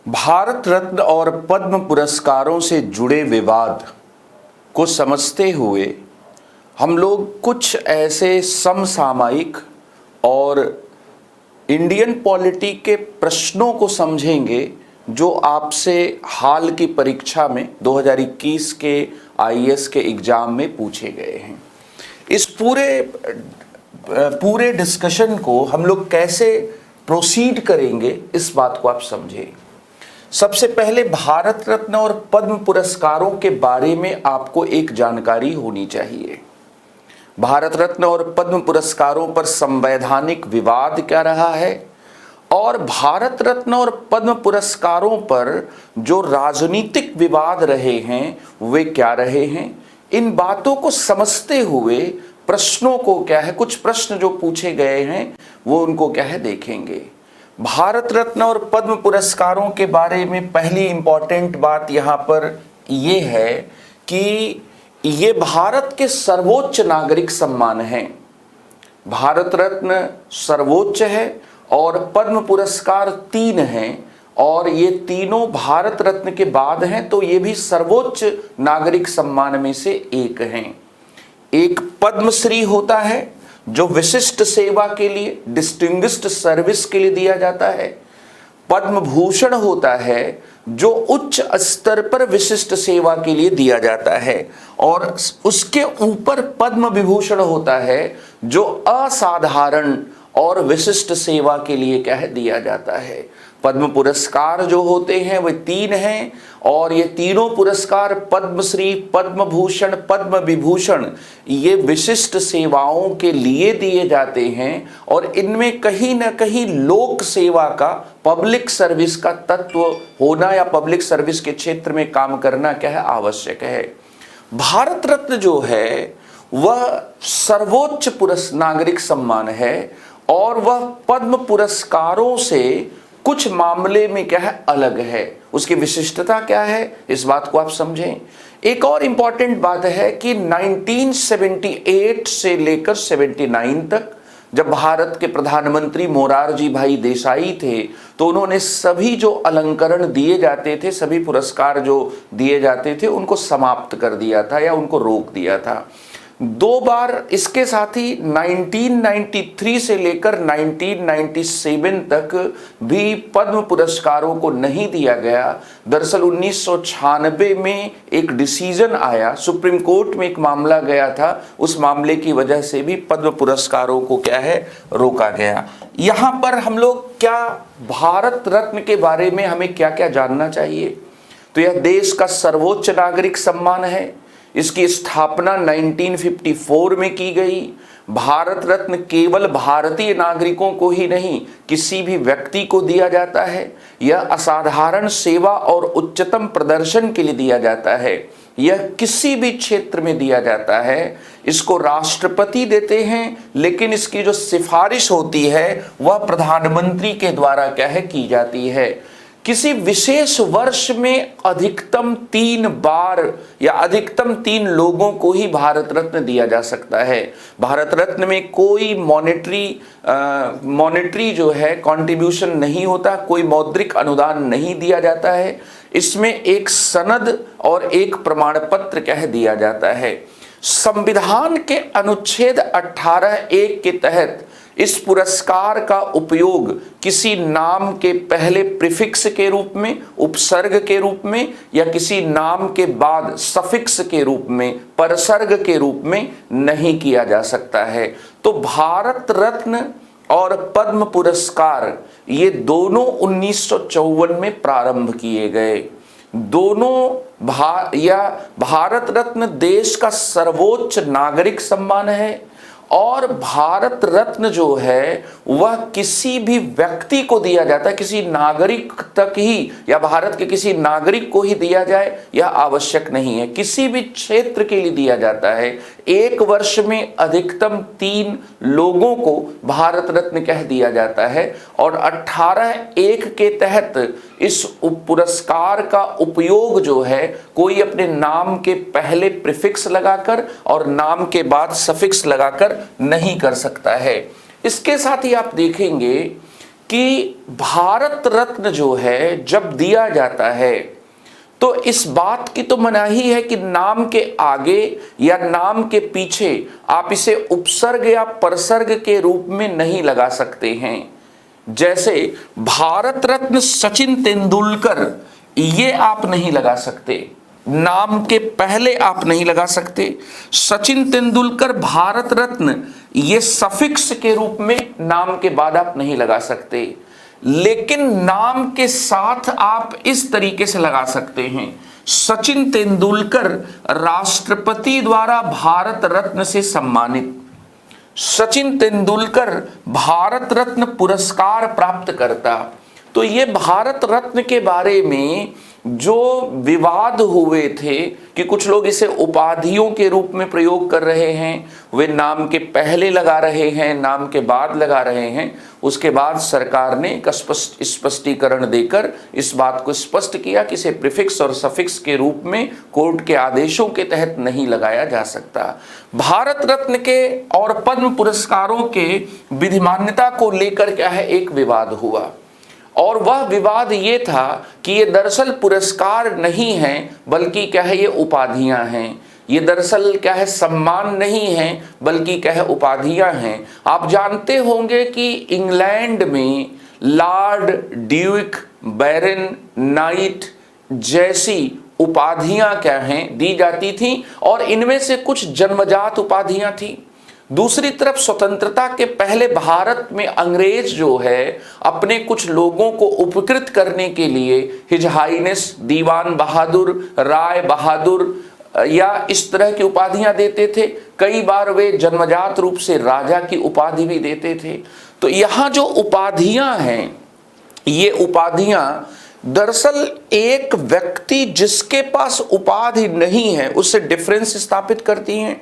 भारत रत्न और पद्म पुरस्कारों से जुड़े विवाद को समझते हुए हम लोग कुछ ऐसे समसामयिक और इंडियन पॉलिटी के प्रश्नों को समझेंगे जो आपसे हाल की परीक्षा में 2021 के आईएएस के एग्जाम में पूछे गए हैं। इस पूरे डिस्कशन को हम लोग कैसे प्रोसीड करेंगे, इस बात को आप समझें। सबसे पहले भारत रत्न और पद्म पुरस्कारों के बारे में आपको एक जानकारी होनी चाहिए। भारत रत्न और पद्म पुरस्कारों पर संवैधानिक विवाद क्या रहा है और भारत रत्न और पद्म पुरस्कारों पर जो राजनीतिक विवाद रहे हैं वे क्या रहे हैं। इन बातों को समझते हुए प्रश्नों को क्या है, कुछ प्रश्न जो पूछे गए हैं वो उनको क्या है देखेंगे। भारत रत्न और पद्म पुरस्कारों के बारे में पहली इंपॉर्टेंट बात यहाँ पर ये है कि ये भारत के सर्वोच्च नागरिक सम्मान हैं। भारत रत्न सर्वोच्च है और पद्म पुरस्कार 3 हैं और ये तीनों भारत रत्न के बाद हैं, तो ये भी सर्वोच्च नागरिक सम्मान में से एक हैं। एक पद्मश्री होता है जो विशिष्ट सेवा के लिए, डिस्टिंग्विश्ड सर्विस के लिए दिया जाता है। पद्म भूषण होता है जो उच्च स्तर पर विशिष्ट सेवा के लिए दिया जाता है और उसके ऊपर पद्म विभूषण होता है जो असाधारण और विशिष्ट सेवा के लिए क्या है दिया जाता है। पद्म पुरस्कार जो होते हैं वे 3 हैं और ये तीनों पुरस्कार पद्मश्री, पद्म भूषण, पद्म विभूषण ये विशिष्ट सेवाओं के लिए दिए जाते हैं और इनमें कहीं ना कहीं लोक सेवा का, पब्लिक सर्विस का तत्व होना या पब्लिक सर्विस के क्षेत्र में काम करना क्या है आवश्यक है। भारत रत्न जो है वह सर्वोच्च नागरिक सम्मान है और वह पद्म पुरस्कारों से कुछ मामले में क्या है अलग है। उसकी विशिष्टता क्या है, इस बात को आप समझें। एक और इंपॉर्टेंट बात है कि 1978 से लेकर 79 तक जब भारत के प्रधानमंत्री मोरारजी भाई देसाई थे तो उन्होंने सभी जो अलंकरण दिए जाते थे, सभी पुरस्कार जो दिए जाते थे उनको समाप्त कर दिया था या उनको रोक दिया था। 2 बार इसके साथ ही 1993 से लेकर 1997 तक भी पद्म पुरस्कारों को नहीं दिया गया। दरअसल 1996 में एक डिसीजन आया, सुप्रीम कोर्ट में एक मामला गया था, उस मामले की वजह से भी पद्म पुरस्कारों को क्या है रोका गया। यहाँ पर हम लोग क्या भारत रत्न के बारे में हमें क्या क्या जानना चाहिए, तो यह देश का सर्वोच्च नागरिक सम्मान है। इसकी स्थापना 1954 में की गई। भारत रत्न केवल भारतीय नागरिकों को ही नहीं, किसी भी व्यक्ति को दिया जाता है। यह असाधारण सेवा और उच्चतम प्रदर्शन के लिए दिया जाता है। यह किसी भी क्षेत्र में दिया जाता है। इसको राष्ट्रपति देते हैं, लेकिन इसकी जो सिफारिश होती है वह प्रधानमंत्री के द्वारा क्या है की जाती है। किसी विशेष वर्ष में अधिकतम 3 बार या अधिकतम 3 लोगों को ही भारत रत्न दिया जा सकता है। भारत रत्न में कोई मॉनेटरी जो है कंट्रीब्यूशन नहीं होता, कोई मौद्रिक अनुदान नहीं दिया जाता है। इसमें एक सनद और एक प्रमाण पत्र क्या है दिया जाता है। संविधान के अनुच्छेद 18(1) के तहत इस पुरस्कार का उपयोग किसी नाम के पहले प्रीफिक्स के रूप में, उपसर्ग के रूप में या किसी नाम के बाद सफिक्स के रूप में, परसर्ग के रूप में नहीं किया जा सकता है। तो भारत रत्न और पद्म पुरस्कार ये दोनों 1954 में प्रारंभ किए गए। दोनों भारत रत्न देश का सर्वोच्च नागरिक सम्मान है और भारत रत्न जो है वह किसी भी व्यक्ति को दिया जाता है, किसी नागरिक तक ही या भारत के किसी नागरिक को ही दिया जाए यह आवश्यक नहीं है, किसी भी क्षेत्र के लिए दिया जाता है। एक वर्ष में अधिकतम 3 लोगों को भारत रत्न कह दिया जाता है और 18(1) के तहत इस पुरस्कार का उपयोग जो है कोई अपने नाम के पहले प्रीफिक्स लगाकर और नाम के बाद सफिक्स लगाकर नहीं कर सकता है। इसके साथ ही आप देखेंगे कि भारत रत्न जो है जब दिया जाता है तो इस बात की तो मनाही है कि नाम के आगे या नाम के पीछे आप इसे उपसर्ग या परसर्ग के रूप में नहीं लगा सकते हैं। जैसे भारत रत्न सचिन तेंदुलकर, ये आप नहीं लगा सकते, नाम के पहले आप नहीं लगा सकते। सचिन तेंदुलकर भारत रत्न, ये सफिक्स के रूप में नाम के बाद आप नहीं लगा सकते, लेकिन नाम के साथ आप इस तरीके से लगा सकते हैं, सचिन तेंदुलकर राष्ट्रपति द्वारा भारत रत्न से सम्मानित, सचिन तेंदुलकर भारत रत्न पुरस्कार प्राप्त करता। तो ये भारत रत्न के बारे में जो विवाद हुए थे कि कुछ लोग इसे उपाधियों के रूप में प्रयोग कर रहे हैं, वे नाम के पहले लगा रहे हैं, नाम के बाद लगा रहे हैं, उसके बाद सरकार ने एक स्पष्टीकरण देकर इस बात को स्पष्ट किया कि इसे प्रीफिक्स और सफिक्स के रूप में कोर्ट के आदेशों के तहत नहीं लगाया जा सकता। भारत रत्न के और पद्म पुरस्कारों के विधिमान्यता को लेकर क्या है, एक विवाद हुआ, और वह विवाद ये था कि ये दरअसल पुरस्कार नहीं है बल्कि क्या है, ये उपाधियां हैं। ये दरअसल क्या है, सम्मान नहीं है बल्कि क्या है, उपाधियां हैं। आप जानते होंगे कि इंग्लैंड में लॉर्ड, ड्यूक, बैरन, नाइट जैसी उपाधियां क्या हैं, दी जाती थी, और इनमें से कुछ जन्मजात उपाधियां थी। दूसरी तरफ स्वतंत्रता के पहले भारत में अंग्रेज जो है अपने कुछ लोगों को उपकृत करने के लिए हिज हाईनेस, दीवान बहादुर, राय बहादुर या इस तरह की उपाधियां देते थे। कई बार वे जन्मजात रूप से राजा की उपाधि भी देते थे। तो यहाँ जो उपाधियां हैं, ये उपाधियां दरअसल एक व्यक्ति जिसके पास उपाधि नहीं है उससे डिफरेंस स्थापित करती हैं।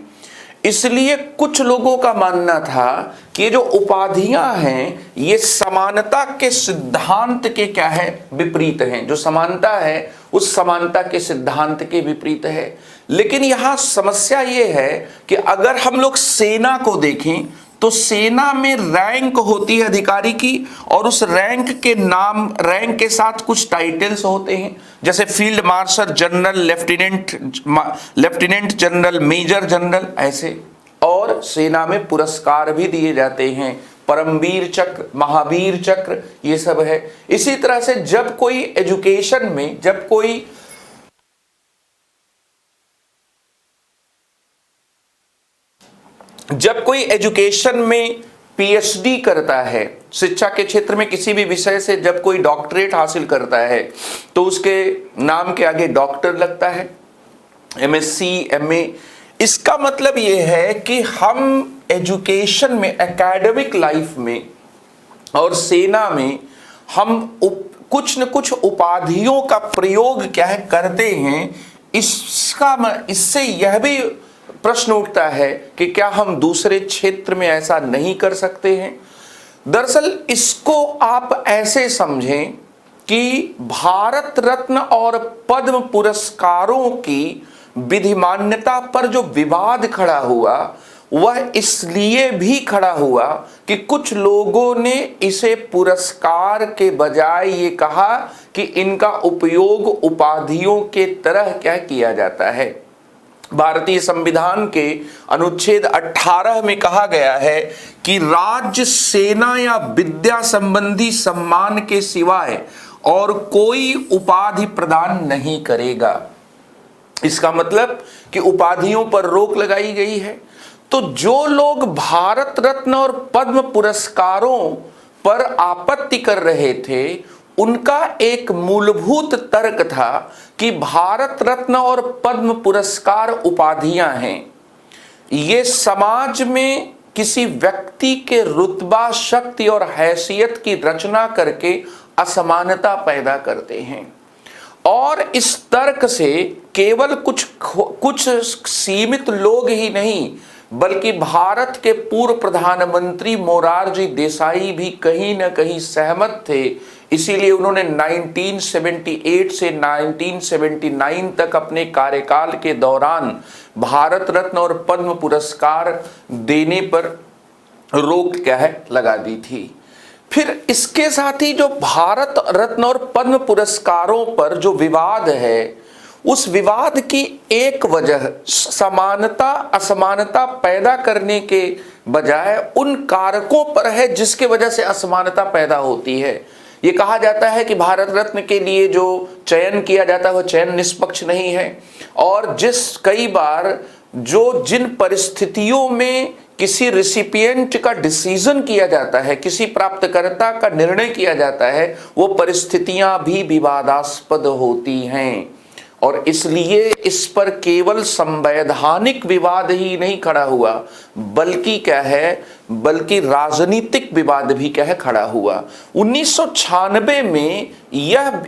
इसलिए कुछ लोगों का मानना था कि ये जो उपाधियां हैं ये समानता के सिद्धांत के क्या है, विपरीत हैं। जो समानता है उस समानता के सिद्धांत के विपरीत है। लेकिन यहां समस्या ये है कि अगर हम लोग सेना को देखें तो सेना में रैंक होती है अधिकारी की, और उस रैंक के नाम, रैंक के साथ कुछ टाइटल्स होते हैं, जैसे field marshal, general, lieutenant general, major general, ऐसे। और सेना में पुरस्कार भी दिए जाते हैं, परमवीर चक्र, महावीर चक्र, ये सब है। इसी तरह से जब कोई एजुकेशन में, जब कोई एजुकेशन में पीएचडी करता है, शिक्षा के क्षेत्र में किसी भी विषय से जब कोई डॉक्टरेट हासिल करता है तो उसके नाम के आगे डॉक्टर लगता है, एमएससी, एमए। इसका मतलब यह है कि हम एजुकेशन में, एकेडमिक लाइफ में और सेना में हम कुछ न कुछ उपाधियों का प्रयोग क्या है, करते हैं। इससे यह भी प्रश्न उठता है कि क्या हम दूसरे क्षेत्र में ऐसा नहीं कर सकते हैं। दरअसल इसको आप ऐसे समझें कि भारत रत्न और पद्म पुरस्कारों की विधिमान्यता पर जो विवाद खड़ा हुआ वह इसलिए भी खड़ा हुआ कि कुछ लोगों ने इसे पुरस्कार के बजाय ये कहा कि इनका उपयोग उपाधियों के तरह क्या किया जाता है। भारतीय संविधान के अनुच्छेद 18 में कहा गया है कि राज्य, सेना या विद्या संबंधी सम्मान के सिवाय और कोई उपाधि प्रदान नहीं करेगा। इसका मतलब कि उपाधियों पर रोक लगाई गई है। तो जो लोग भारत रत्न और पद्म पुरस्कारों पर आपत्ति कर रहे थे उनका एक मूलभूत तर्क था कि भारत रत्न और पद्म पुरस्कार उपाधियां हैं, ये समाज में किसी व्यक्ति के रुतबा, शक्ति और हैसियत की रचना करके असमानता पैदा करते हैं। और इस तर्क से केवल कुछ सीमित लोग ही नहीं बल्कि भारत के पूर्व प्रधानमंत्री मोरारजी देसाई भी कहीं न कहीं सहमत थे। इसीलिए उन्होंने 1978 से 1979 तक अपने कार्यकाल के दौरान भारत रत्न और पद्म पुरस्कार देने पर रोक क्या है, लगा दी थी। फिर इसके साथ ही जो भारत रत्न और पद्म पुरस्कारों पर जो विवाद है, उस विवाद की एक वजह समानता असमानता पैदा करने के बजाय उन कारकों पर है जिसके वजह से असमानता पैदा होती है। ये कहा जाता है कि भारत रत्न के लिए जो चयन किया जाता है वह चयन निष्पक्ष नहीं है, और कई बार जिन परिस्थितियों में किसी रिसिपिएंट का डिसीजन किया जाता है, किसी प्राप्तकर्ता का निर्णय किया जाता है, वो परिस्थितियां भी विवादास्पद होती हैं। और इसलिए इस पर केवल संवैधानिक विवाद ही नहीं खड़ा हुआ, बल्कि राजनीतिक विवाद भी खड़ा हुआ। 1996 में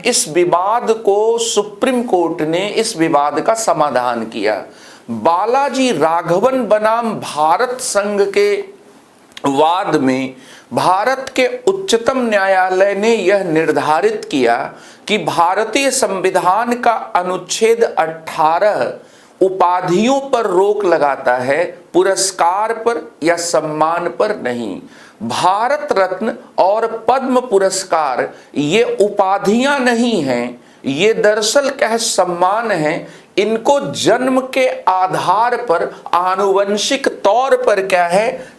इस विवाद को सुप्रीम कोर्ट ने इस विवाद का समाधान किया। बालाजी राघवन बनाम भारत संघ के वाद में भारत के उच्चतम न्यायालय ने यह निर्धारित किया कि भारतीय संविधान का अनुच्छेद 18 उपाधियों पर रोक लगाता है, पुरस्कार पर या सम्मान पर नहीं। भारत रत्न और पद्म पुरस्कार ये उपाधियां नहीं हैं, ये दरअसल सम्मान हैं। इनको जन्म के आधार पर आनुवंशिक तौर पर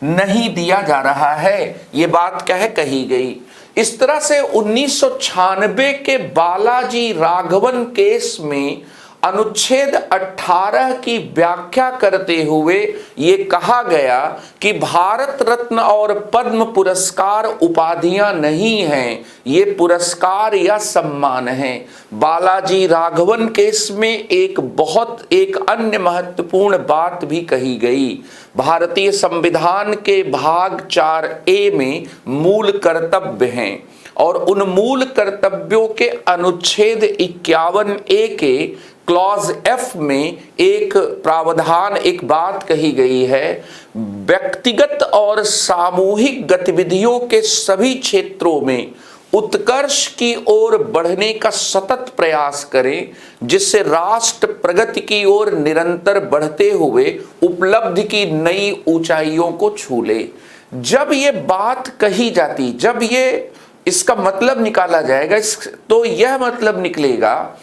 नहीं दिया जा रहा है, ये बात कही गई। इस तरह से 1996 के बालाजी राघवन केस में अनुच्छेद 18 की व्याख्या करते हुए ये कहा गया कि भारत रत्न और पद्म पुरस्कार उपाधियां नहीं हैं, ये पुरस्कार या सम्मान हैं। बालाजी राघवन केस में एक अन्य महत्वपूर्ण बात भी कही गई। भारतीय संविधान के भाग 4A में मूल कर्तव्य हैं, और उन मूल कर्तव्यों के अनुच्छेद 51A के क्लॉज F में एक प्रावधान, एक बात कही गई है, व्यक्तिगत और सामूहिक गतिविधियों के सभी क्षेत्रों में उत्कर्ष की ओर बढ़ने का सतत प्रयास करें, जिससे राष्ट्र प्रगति की ओर निरंतर बढ़ते हुए उपलब्धि की नई ऊंचाइयों को छू ले। जब ये बात कही जाती, जब ये इसका मतलब निकाला जाएगा, तो यह मतलब निकलेगा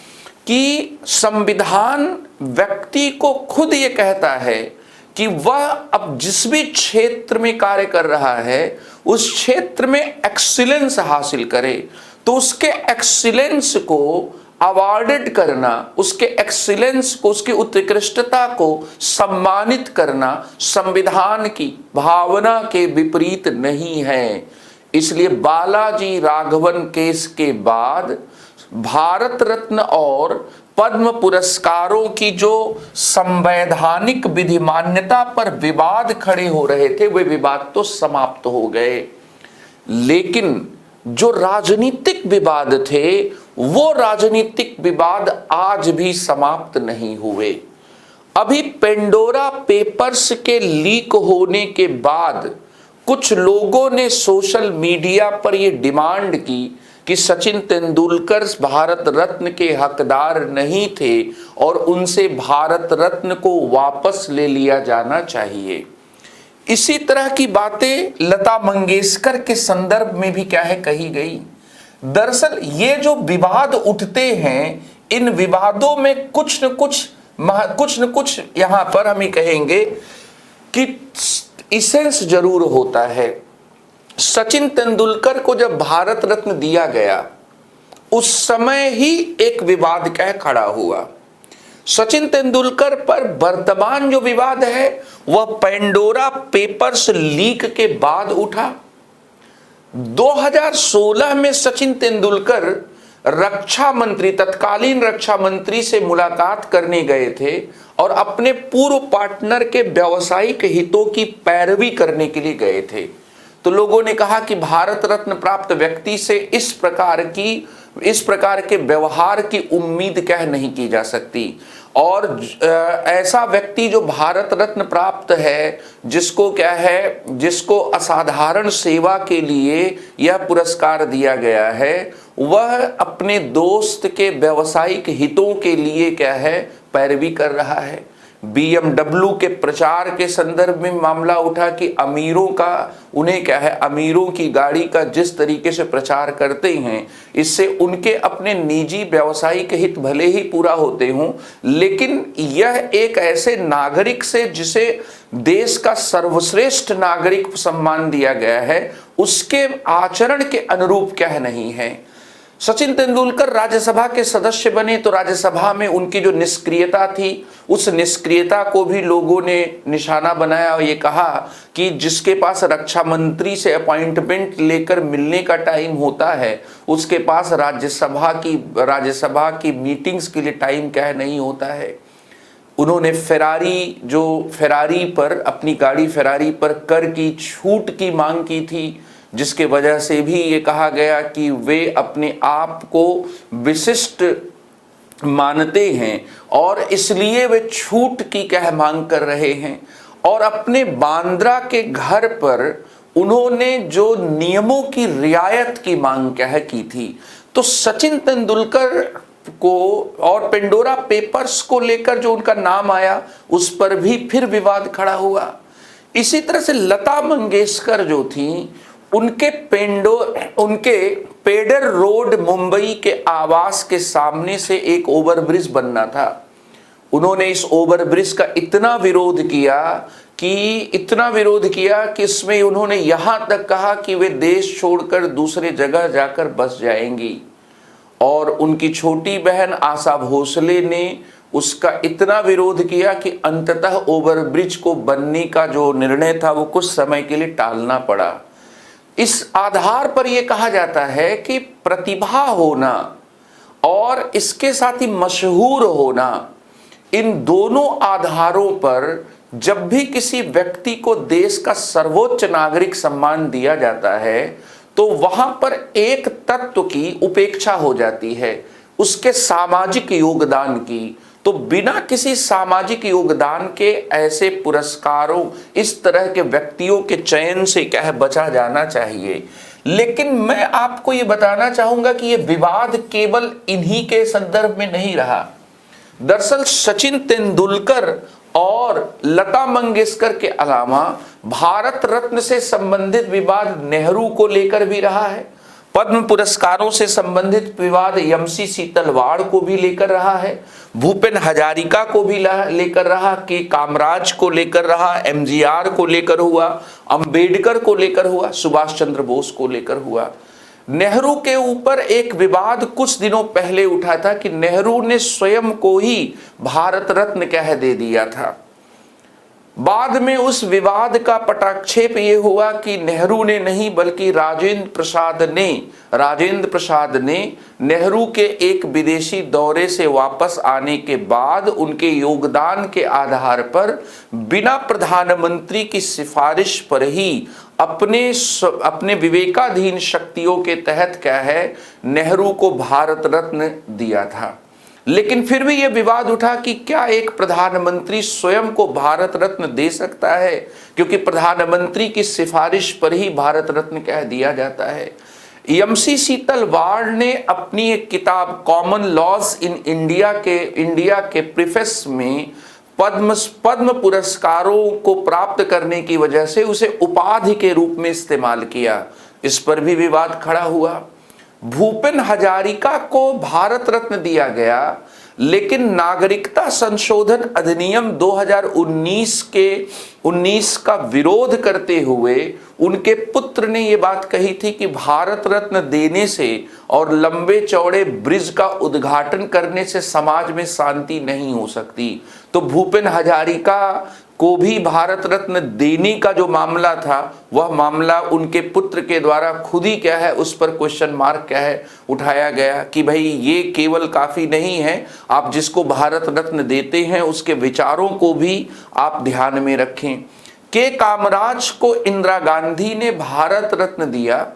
कि संविधान व्यक्ति को खुद ये कहता है कि वह अब जिस भी क्षेत्र में कार्य कर रहा है उस क्षेत्र में एक्सीलेंस हासिल करे, तो उसके एक्सीलेंस को अवार्डेड करना, उसके एक्सीलेंस को, उसकी उत्कृष्टता को सम्मानित करना संविधान की भावना के विपरीत नहीं है। इसलिए बालाजी राघवन केस के बाद भारत रत्न और पद्म पुरस्कारों की जो संवैधानिक विधि मान्यता पर विवाद खड़े हो रहे थे, वे विवाद तो समाप्त हो गए, लेकिन जो राजनीतिक विवाद थे वो राजनीतिक विवाद आज भी समाप्त नहीं हुए। अभी पेंडोरा पेपर्स के लीक होने के बाद कुछ लोगों ने सोशल मीडिया पर यह डिमांड की कि सचिन तेंदुलकर भारत रत्न के हकदार नहीं थे और उनसे भारत रत्न को वापस ले लिया जाना चाहिए। इसी तरह की बातें लता मंगेशकर के संदर्भ में भी कही गई। दरअसल ये जो विवाद उठते हैं, इन विवादों में कुछ न कुछ यहां पर हम कहेंगे कि इसेंस जरूर होता है। सचिन तेंदुलकर को जब भारत रत्न दिया गया उस समय ही एक विवाद खड़ा हुआ। सचिन तेंदुलकर पर वर्तमान जो विवाद है वह पेंडोरा पेपर्स लीक के बाद उठा। 2016 में सचिन तेंदुलकर तत्कालीन रक्षा मंत्री से मुलाकात करने गए थे और अपने पूर्व पार्टनर के व्यावसायिक हितों की पैरवी करने के लिए गए थे। तो लोगों ने कहा कि भारत रत्न प्राप्त व्यक्ति से इस प्रकार के व्यवहार की उम्मीद नहीं की जा सकती, और ऐसा व्यक्ति जो भारत रत्न प्राप्त है, जिसको असाधारण सेवा के लिए यह पुरस्कार दिया गया है, वह अपने दोस्त के व्यावसायिक हितों के लिए पैरवी कर रहा है। BMW के प्रचार के संदर्भ में मामला उठा कि अमीरों का, उन्हें क्या है, अमीरों की गाड़ी का जिस तरीके से प्रचार करते हैं, इससे उनके अपने निजी व्यावसायिक हित भले ही पूरा होते हों, लेकिन यह एक ऐसे नागरिक से जिसे देश का सर्वश्रेष्ठ नागरिक सम्मान दिया गया है, उसके आचरण के अनुरूप क्या नहीं है। सचिन तेंदुलकर राज्यसभा के सदस्य बने तो राज्यसभा में उनकी जो निष्क्रियता थी, उस निष्क्रियता को भी लोगों ने निशाना बनाया और ये कहा कि जिसके पास रक्षा मंत्री से अपॉइंटमेंट लेकर मिलने का टाइम होता है, उसके पास राज्यसभा की मीटिंग्स के लिए टाइम क्या नहीं होता है। उन्होंने फेरारी पर, अपनी गाड़ी फेरारी पर कर की छूट की मांग की थी, जिसके वजह से भी ये कहा गया कि वे अपने आप को विशिष्ट मानते हैं और इसलिए वे छूट की क्या मांग कर रहे हैं। और अपने बांद्रा के घर पर उन्होंने जो नियमों की रियायत की मांग क्या की थी। तो सचिन तेंदुलकर को और पेंडोरा पेपर्स को लेकर जो उनका नाम आया, उस पर भी फिर विवाद खड़ा हुआ। इसी तरह से लता मंगेशकर जो थी, उनके पेडर रोड मुंबई के आवास के सामने से एक ओवरब्रिज बनना था। उन्होंने इस ओवरब्रिज का इतना विरोध किया कि इसमें उन्होंने यहां तक कहा कि वे देश छोड़कर दूसरे जगह जाकर बस जाएंगी। और उनकी छोटी बहन आशा भोसले ने उसका इतना विरोध किया कि अंततः ओवरब्रिज को बनने का जो निर्णय था वो कुछ समय के लिए टालना पड़ा। इस आधार पर यह कहा जाता है कि प्रतिभा होना और इसके साथ ही मशहूर होना, इन दोनों आधारों पर जब भी किसी व्यक्ति को देश का सर्वोच्च नागरिक सम्मान दिया जाता है, तो वहां पर एक तत्व की उपेक्षा हो जाती है, उसके सामाजिक योगदान की। तो बिना किसी सामाजिक योगदान के ऐसे पुरस्कारों, इस तरह के व्यक्तियों के चयन से क्या है बचा जाना चाहिए। लेकिन मैं आपको ये बताना चाहूंगा कि ये विवाद केवल इन्हीं के संदर्भ में नहीं रहा। दरअसल सचिन तेंदुलकर और लता मंगेशकर के अलावा भारत रत्न से संबंधित विवाद नेहरू को लेकर भी रहा है। पद्म पुरस्कारों से संबंधित विवाद एमसी सीतलवाड़ को भी लेकर रहा है, भूपेन हजारिका को भी लेकर रहा, के कामराज को लेकर रहा, एमजीआर को लेकर हुआ, अंबेडकर को लेकर हुआ, सुभाष चंद्र बोस को लेकर हुआ। नेहरू के ऊपर एक विवाद कुछ दिनों पहले उठा था कि नेहरू ने स्वयं को ही भारत रत्न कह दे दिया था। बाद में उस विवाद का पटाक्षेप ये हुआ कि नेहरू ने नहीं बल्कि राजेंद्र प्रसाद ने नेहरू के एक विदेशी दौरे से वापस आने के बाद उनके योगदान के आधार पर बिना प्रधानमंत्री की सिफारिश पर ही अपने विवेकाधीन शक्तियों के तहत क्या है नेहरू को भारत रत्न दिया था। लेकिन फिर भी यह विवाद उठा कि क्या एक प्रधानमंत्री स्वयं को भारत रत्न दे सकता है, क्योंकि प्रधानमंत्री की सिफारिश पर ही भारत रत्न कह दिया जाता है। एमसी सीतलवाड़ ने अपनी एक किताब कॉमन लॉज इन इंडिया के प्रीफेस में पद्म पुरस्कारों को प्राप्त करने की वजह से उसे उपाधि के रूप में इस्तेमाल किया। इस पर भी विवाद खड़ा हुआ। भूपेन हजारिका को भारत रत्न दिया गया, लेकिन नागरिकता संशोधन अधिनियम 2019 का विरोध करते हुए उनके पुत्र ने यह बात कही थी कि भारत रत्न देने से और लंबे चौड़े ब्रिज का उद्घाटन करने से समाज में शांति नहीं हो सकती। तो भूपेन हजारिका को भी भारत रत्न देने का जो मामला था, वह मामला उनके पुत्र के द्वारा खुद ही क्या है उस पर क्वेश्चन मार्क क्या है उठाया गया कि भाई ये केवल काफी नहीं है, आप जिसको भारत रत्न देते हैं उसके विचारों को भी आप ध्यान में रखें। के कामराज को इंदिरा गांधी ने भारत रत्न दिया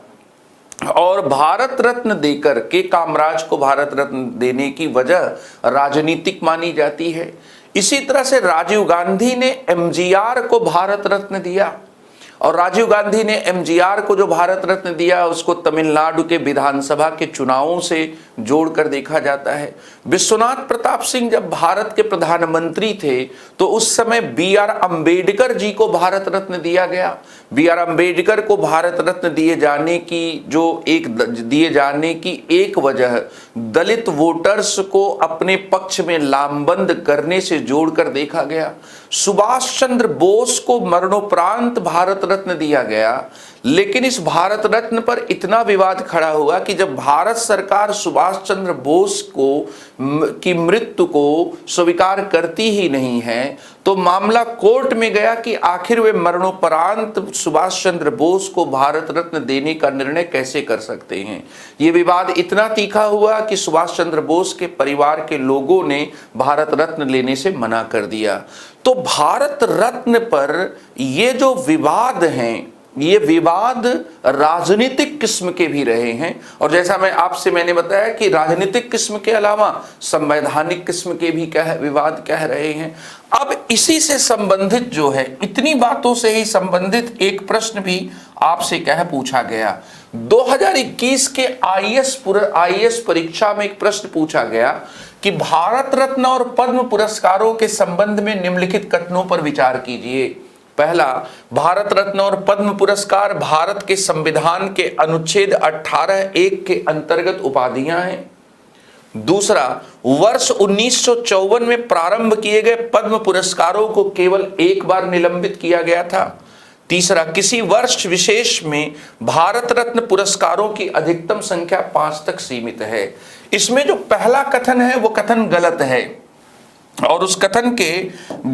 और भारत रत्न देकर के कामराज को भारत रत्न देने की वजह राजनीतिक मानी जाती है। इसी तरह से राजीव गांधी ने एमजीआर को भारत रत्न दिया और राजीव गांधी ने एमजीआर को जो भारत रत्न दिया उसको तमिलनाडु के विधानसभा के चुनावों से जोड़कर देखा जाता है। विश्वनाथ प्रताप सिंह जब भारत के प्रधानमंत्री थे तो उस समय बी.आर. अंबेडकर जी को भारत रत्न दिया गया। बी.आर. अंबेडकर को भारत रत्न दिए जाने की एक वजह दलित वोटर्स को अपने पक्ष में लामबंद करने से जोड़कर देखा गया। सुभाष चंद्र बोस को मरणोपरांत भारत रत्न दिया गया, लेकिन इस भारत रत्न पर इतना विवाद खड़ा हुआ कि जब भारत सरकार सुभाष चंद्र बोस की मृत्यु को स्वीकार करती ही नहीं है तो मामला कोर्ट में गया कि आखिर वे मरणोपरांत सुभाष चंद्र बोस को भारत रत्न देने का निर्णय कैसे कर सकते हैं। ये विवाद इतना तीखा हुआ कि सुभाष चंद्र बोस के परिवार के लोगों ने भारत रत्न लेने से मना कर दिया। तो भारत रत्न पर ये जो विवाद हैं, ये विवाद राजनीतिक किस्म के भी रहे हैं, और जैसा मैंने बताया कि राजनीतिक किस्म के अलावा संवैधानिक किस्म के भी विवाद कह रहे हैं। अब इसी से संबंधित जो है, इतनी बातों से ही संबंधित एक प्रश्न भी आपसे पूछा गया। 2021 के आईएएस परीक्षा में एक प्रश्न पूछा गया कि भारत रत्न और पद्म पुरस्कारों के संबंध में निम्नलिखित कथनों पर विचार कीजिए। पहला, भारत रत्न और पद्म पुरस्कार भारत के संविधान के अनुच्छेद 18(1) के अंतर्गत उपाधियां हैं। दूसरा, वर्ष 1954 में प्रारंभ किए गए पद्म पुरस्कारों को केवल एक बार निलंबित किया गया था। तीसरा, किसी वर्ष विशेष में भारत रत्न पुरस्कारों की अधिकतम संख्या 5 तक सीमित है। इसमें जो पहला कथन है वो कथन गलत है, और उस कथन के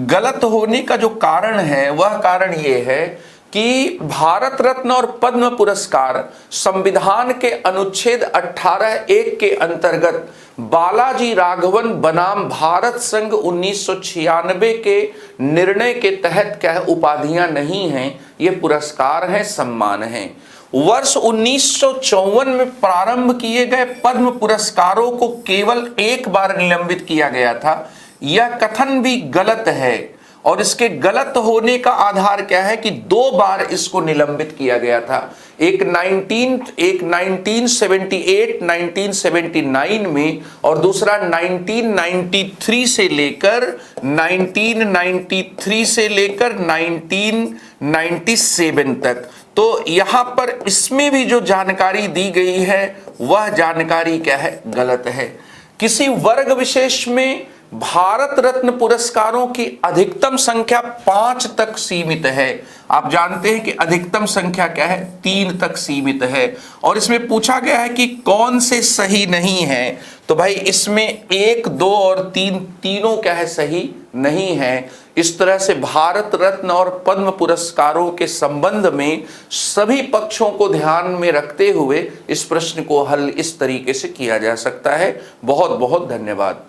गलत होने का जो कारण है वह कारण ये है कि भारत रत्न और पद्म पुरस्कार संविधान के अनुच्छेद 18(1) के अंतर्गत बालाजी राघवन बनाम भारत संघ 1996 के निर्णय के तहत क्या उपाधियां नहीं हैं, ये पुरस्कार हैं, सम्मान हैं। वर्ष 1954 में प्रारंभ किए गए पद्म पुरस्कारों को केवल एक बार निलंबित किया गया था, यह कथन भी गलत है। और इसके गलत होने का आधार क्या है कि 2 बार इसको निलंबित किया गया था। एक 1978 1979 में, और दूसरा 1993 से लेकर 1997 तक। तो यहां पर इसमें भी जो जानकारी दी गई है वह जानकारी क्या है, गलत है। किसी वर्ग विशेष में भारत रत्न पुरस्कारों की अधिकतम संख्या 5 तक सीमित है। आप जानते हैं कि अधिकतम संख्या क्या है, 3 तक सीमित है। और इसमें पूछा गया है कि कौन से सही नहीं है, तो भाई इसमें 1, 2 और 3 तीनों क्या है, सही नहीं है। इस तरह से भारत रत्न और पद्म पुरस्कारों के संबंध में सभी पक्षों को ध्यान में रखते हुए इस प्रश्न को हल इस तरीके से किया जा सकता है। बहुत बहुत धन्यवाद।